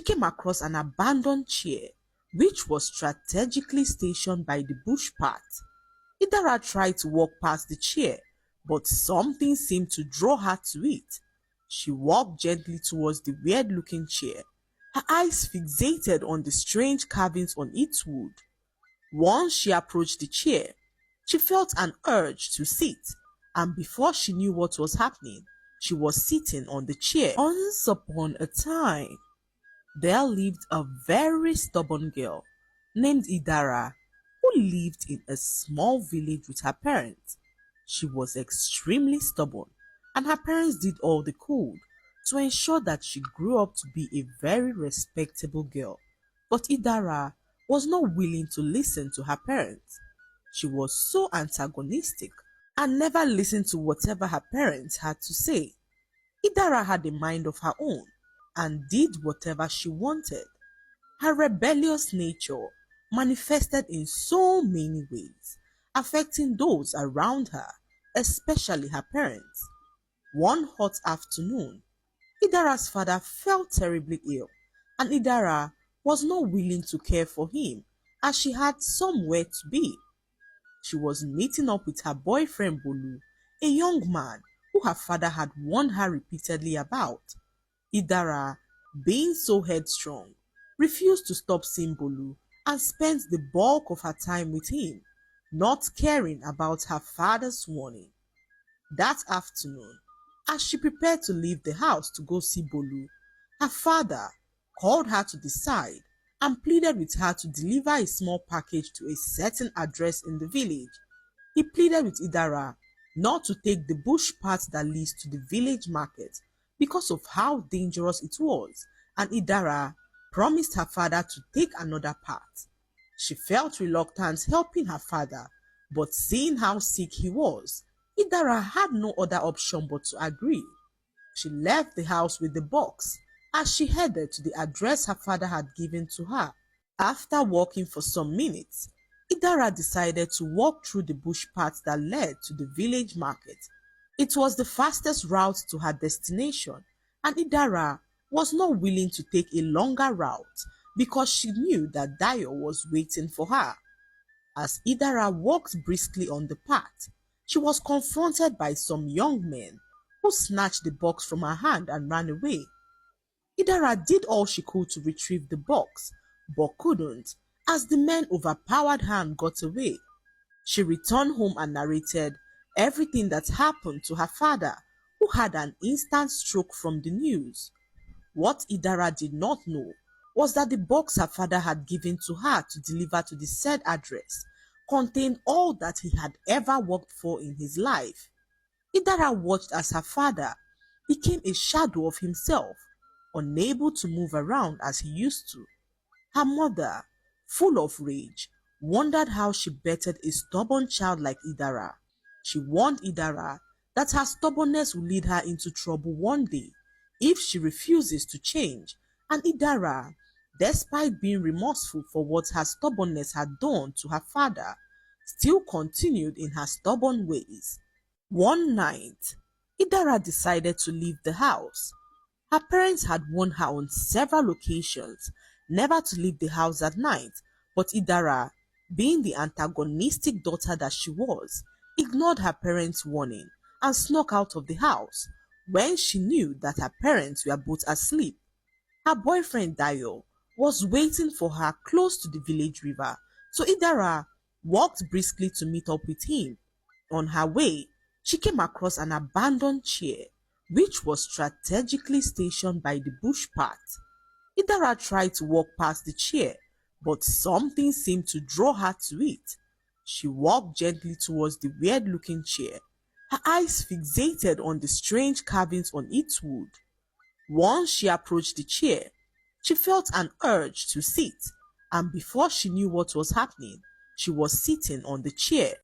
came across an abandoned chair which was strategically stationed by the bush path. Idara tried to walk past the chair, but something seemed to draw her to it. She walked gently towards the weird-looking chair, her eyes fixated on the strange carvings on its wood. Once she approached the chair, she felt an urge to sit, and before she knew what was happening, she was sitting on the chair. Once upon a time, there lived a very stubborn girl named Idara who lived in a small village with her parents. She was extremely stubborn, and her parents did all they could to ensure that she grew up to be a very respectable girl. But Idara was not willing to listen to her parents. She was so antagonistic and never listened to whatever her parents had to say. Idara had a mind of her own and did whatever she wanted. Her rebellious nature manifested in so many ways, affecting those around her, especially her parents. One hot afternoon, Idara's father fell terribly ill, and Idara was not willing to care for him as she had somewhere to be. She was meeting up with her boyfriend Bolu, a young man who her father had warned her repeatedly about. Idara, being so headstrong, refused to stop seeing Bolu and spent the bulk of her time with him, not caring about her father's warning. That afternoon, as she prepared to leave the house to go see Bolu, her father called her to the side and pleaded with her to deliver a small package to a certain address in the village. He pleaded with Idara not to take the bush path that leads to the village market because of how dangerous it was, and Idara promised her father to take another path. She felt reluctant helping her father, but seeing how sick he was, Idara had no other option but to agree. She left the house with the box as she headed to the address her father had given to her. After walking for some minutes, Idara decided to walk through the bush path that led to the village market. It was the fastest route to her destination, and Idara was not willing to take a longer route because she knew that Dayo was waiting for her. As Idara walked briskly on the path, she was confronted by some young men who snatched the box from her hand and ran away. Idara did all she could to retrieve the box, but couldn't, as the men overpowered her and got away. She returned home and narrated everything that happened to her father, who had an instant stroke from the news. What Idara did not know was that the box her father had given to her to deliver to the said address contained all that he had ever worked for in his life. Idara watched as her father became a shadow of himself, unable to move around as he used to. Her mother, full of rage, wondered how she bettered a stubborn child like Idara. She warned Idara that her stubbornness will lead her into trouble one day if she refuses to change, and Idara, despite being remorseful for what her stubbornness had done to her father, still continued in her stubborn ways. One night, Idara decided to leave the house. Her parents had warned her on several occasions never to leave the house at night, but Idara, being the antagonistic daughter that she was, ignored her parents' warning and snuck out of the house when she knew that her parents were both asleep. Her boyfriend Dayo was waiting for her close to the village river, so Idara walked briskly to meet up with him. On her way, she came across an abandoned chair which was strategically stationed by the bush path. Idara tried to walk past the chair, but something seemed to draw her to it. She walked gently towards the weird-looking chair, her eyes fixated on the strange carvings on its wood. Once she approached the chair, she felt an urge to sit, and before she knew what was happening, she was sitting on the chair.